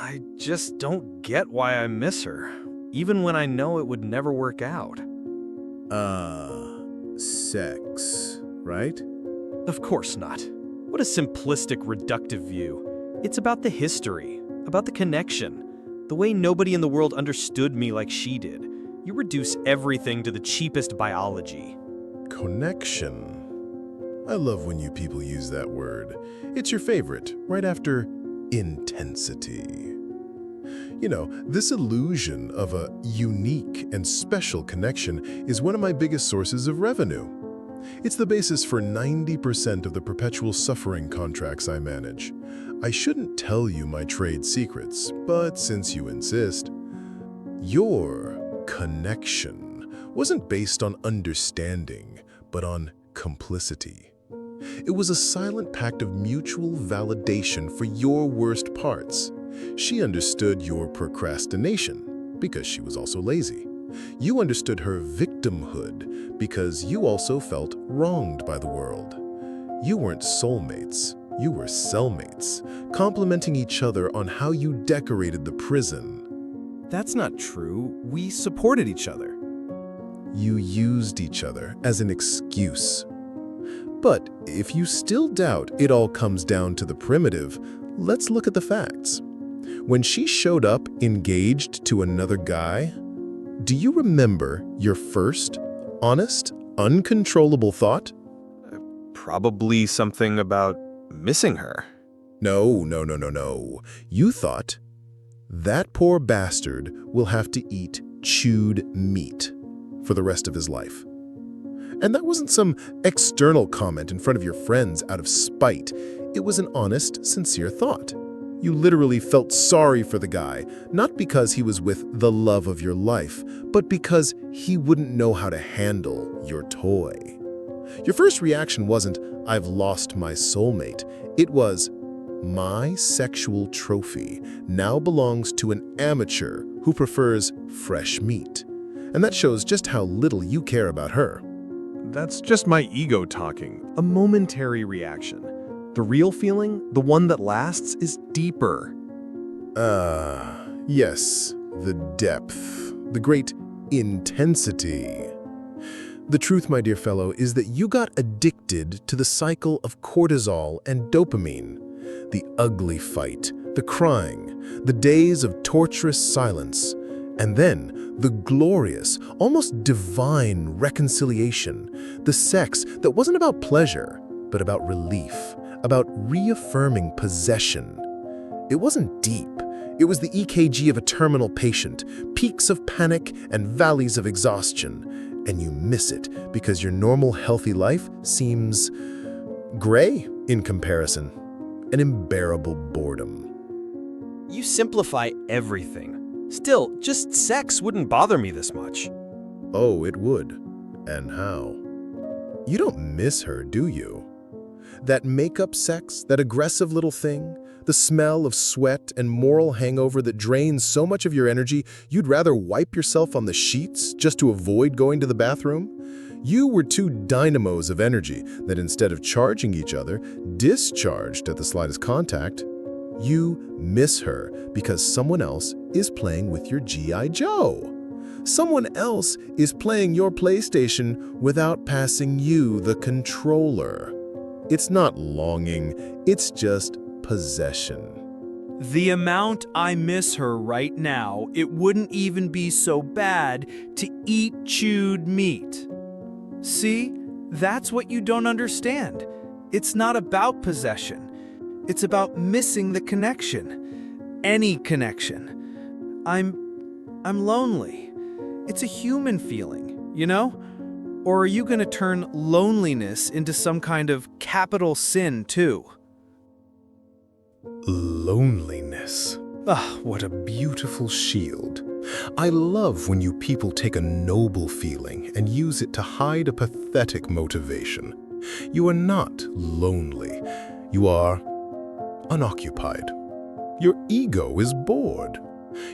I just don't get why I miss her, even when I know it would never work out. Sex, right? Of course not. What a simplistic, reductive view. It's about the history, about the connection, the way nobody in the world understood me like she did. You reduce everything to the cheapest biology. Connection. I love when you people use that word. It's your favorite, right after intensity. You know, this illusion of a unique and special connection is one of my biggest sources of revenue. It's the basis for 90% of the perpetual suffering contracts I manage. I shouldn't tell you my trade secrets, but since you insist, your connection wasn't based on understanding, but on complicity. It was a silent pact of mutual validation for your worst parts. She understood your procrastination because she was also lazy. You understood her victimhood because you also felt wronged by the world. You weren't soulmates, you were cellmates, complementing each other on how you decorated the prison. That's not true. We supported each other. You used each other as an excuse. But if you still doubt it all comes down to the primitive, let's look at the facts. When she showed up engaged to another guy, do you remember your first, honest, uncontrollable thought? Probably something about missing her. No. You thought, that poor bastard will have to eat chewed meat for the rest of his life. And that wasn't some external comment in front of your friends out of spite. It was an honest, sincere thought. You literally felt sorry for the guy, not because he was with the love of your life, but because he wouldn't know how to handle your toy. Your first reaction wasn't, "I've lost my soulmate." It was, "My sexual trophy now belongs to an amateur who prefers fresh meat." And that shows just how little you care about her. That's just my ego talking, a momentary reaction. The real feeling, the one that lasts, is deeper. Yes, the depth, the great intensity. The truth, my dear fellow, is that you got addicted to the cycle of cortisol and dopamine. The ugly fight, the crying, the days of torturous silence, and then the glorious, almost divine reconciliation, the sex that wasn't about pleasure, but about relief, about reaffirming possession. It wasn't deep. It was the EKG of a terminal patient, peaks of panic and valleys of exhaustion. And you miss it because your normal, healthy life seems gray in comparison. An unbearable boredom. You simplify everything. Still, just sex wouldn't bother me this much. Oh, it would. And how? You don't miss her, do you? That makeup sex, that aggressive little thing, the smell of sweat and moral hangover that drains so much of your energy you'd rather wipe yourself on the sheets just to avoid going to the bathroom? You were two dynamos of energy that instead of charging each other, discharged at the slightest contact. You miss her because someone else is playing with your G.I. Joe. Someone else is playing your PlayStation without passing you the controller. It's not longing, it's just possession. The amount I miss her right now, it wouldn't even be so bad to eat chewed meat. See, that's what you don't understand. It's not about possession. It's about missing the connection. Any connection. I'm lonely. It's a human feeling, you know? Or are you going to turn loneliness into some kind of capital sin too? Loneliness. Ah, what a beautiful shield. I love when you people take a noble feeling and use it to hide a pathetic motivation. You are not lonely. You are unoccupied. Your ego is bored.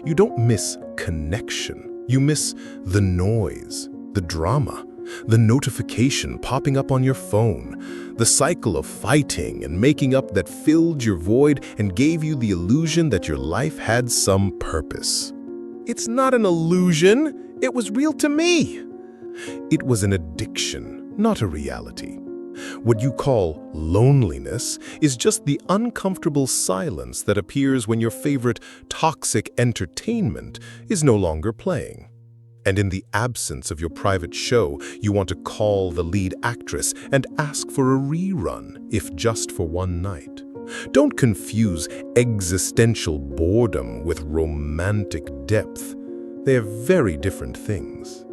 You don't miss connection. You miss the noise, the drama, The notification popping up on your phone, the cycle of fighting and making up that filled your void and gave you the illusion that your life had some purpose. It's not an illusion, it was real to me. It was an addiction, not a reality. What you call loneliness is just the uncomfortable silence that appears when your favorite toxic entertainment is no longer playing. And in the absence of your private show, you want to call the lead actress and ask for a rerun, if just for one night. Don't confuse existential boredom with romantic depth. They are very different things.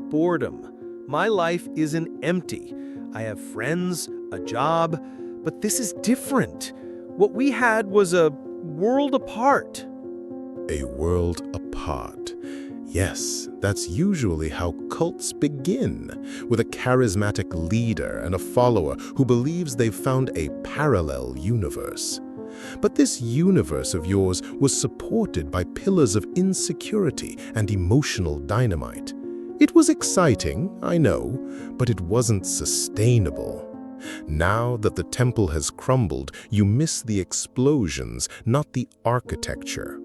Boredom. My life isn't empty. I have friends, a job, but this is different. What we had was a world apart. A world apart. Yes, that's usually how cults begin, with a charismatic leader and a follower who believes they've found a parallel universe. But this universe of yours was supported by pillars of insecurity and emotional dynamite. It was exciting, I know, but it wasn't sustainable. Now that the temple has crumbled, you miss the explosions, not the architecture.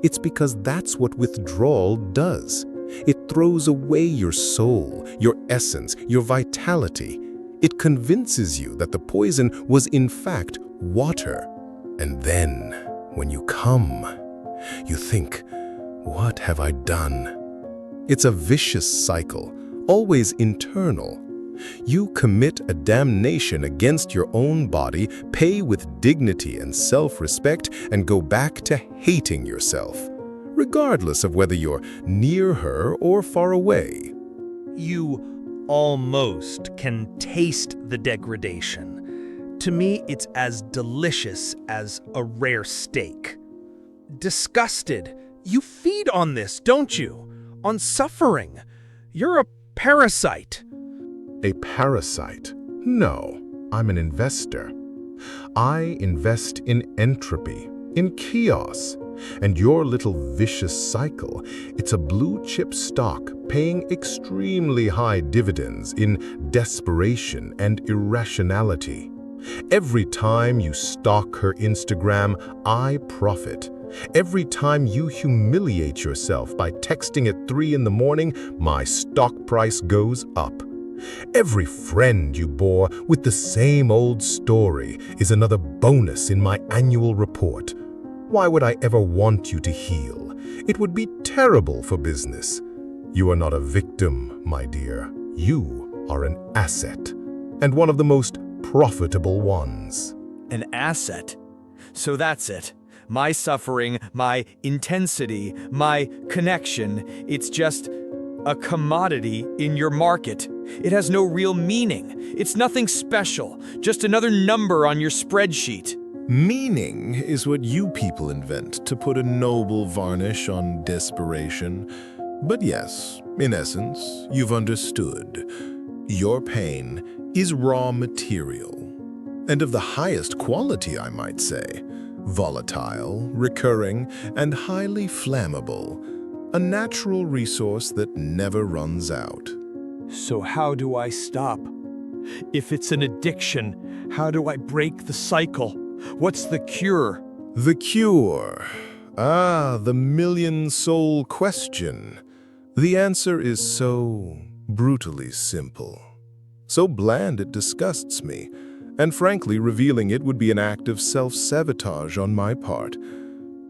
It's because that's what withdrawal does. It throws away your soul, your essence, your vitality. It convinces you that the poison was in fact water. And then, when you come, you think, what have I done? It's a vicious cycle, always internal. You commit a damnation against your own body, pay with dignity and self-respect, and go back to hating yourself, regardless of whether you're near her or far away. You almost can taste the degradation. To me, it's as delicious as a rare steak. Disgusted. You feed on this, don't you? On suffering. You're a parasite. A parasite? No, I'm an investor. I invest in entropy, in chaos, and your little vicious cycle, it's a blue-chip stock paying extremely high dividends in desperation and irrationality. Every time you stalk her Instagram, I profit. Every time you humiliate yourself by texting at 3 in the morning, my stock price goes up. Every friend you bore with the same old story is another bonus in my annual report. Why would I ever want you to heal? It would be terrible for business. You are not a victim, my dear. You are an asset, and one of the most profitable ones. An asset? So that's it. My suffering, my intensity, my connection, it's just a commodity in your market. It has no real meaning. It's nothing special, just another number on your spreadsheet. Meaning is what you people invent to put a noble varnish on desperation. But yes, in essence, you've understood. Your pain is raw material, and of the highest quality, I might say. Volatile, recurring, and highly flammable. A natural resource that never runs out. So how do I stop? If it's an addiction, how do I break the cycle? What's the cure? The cure. Ah, the million-soul question. The answer is so brutally simple. So bland it disgusts me. And frankly, revealing it would be an act of self-sabotage on my part.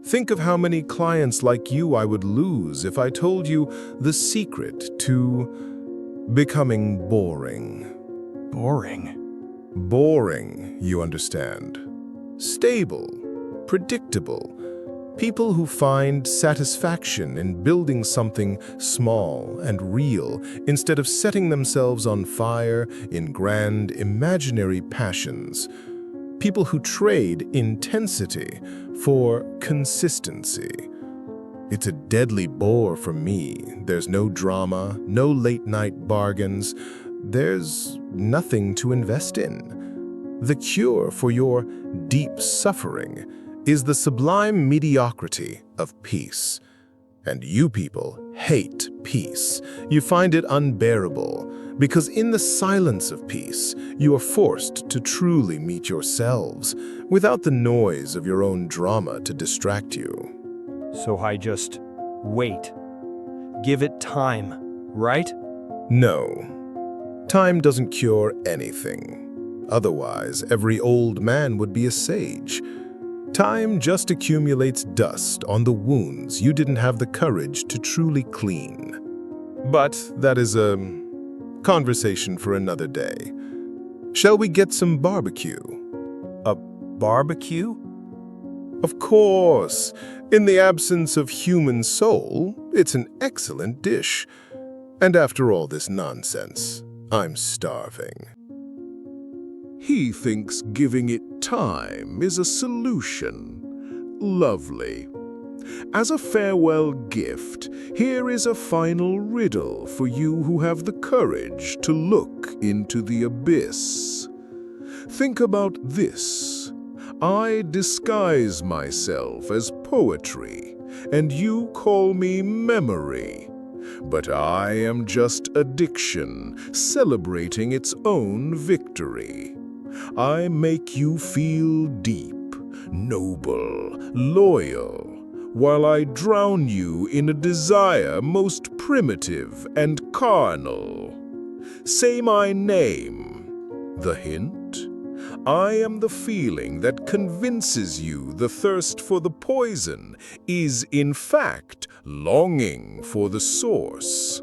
Think of how many clients like you I would lose if I told you the secret to becoming boring. Boring. Boring, you understand. Stable, predictable. People who find satisfaction in building something small and real instead of setting themselves on fire in grand imaginary passions. People who trade intensity for consistency. It's a deadly bore for me. There's no drama, no late-night bargains. There's nothing to invest in. The cure for your deep suffering is the sublime mediocrity of peace. And you people hate peace. You find it unbearable, because in the silence of peace, you are forced to truly meet yourselves, without the noise of your own drama to distract you. So I just wait. Give it time, right? No. Time doesn't cure anything. Otherwise, every old man would be a sage. Time just accumulates dust on the wounds you didn't have the courage to truly clean. But that is a conversation for another day. Shall we get some barbecue? A barbecue? Of course. In the absence of human soul, it's an excellent dish. And after all this nonsense, I'm starving. He thinks giving it time is a solution. Lovely. As a farewell gift, here is a final riddle for you who have the courage to look into the abyss. Think about this. I disguise myself as poetry, and you call me memory. But I am just addiction, celebrating its own victory. I make you feel deep, noble, loyal, while I drown you in a desire most primitive and carnal. Say my name. The hint? I am the feeling that convinces you the thirst for the poison is, in fact, longing for the source.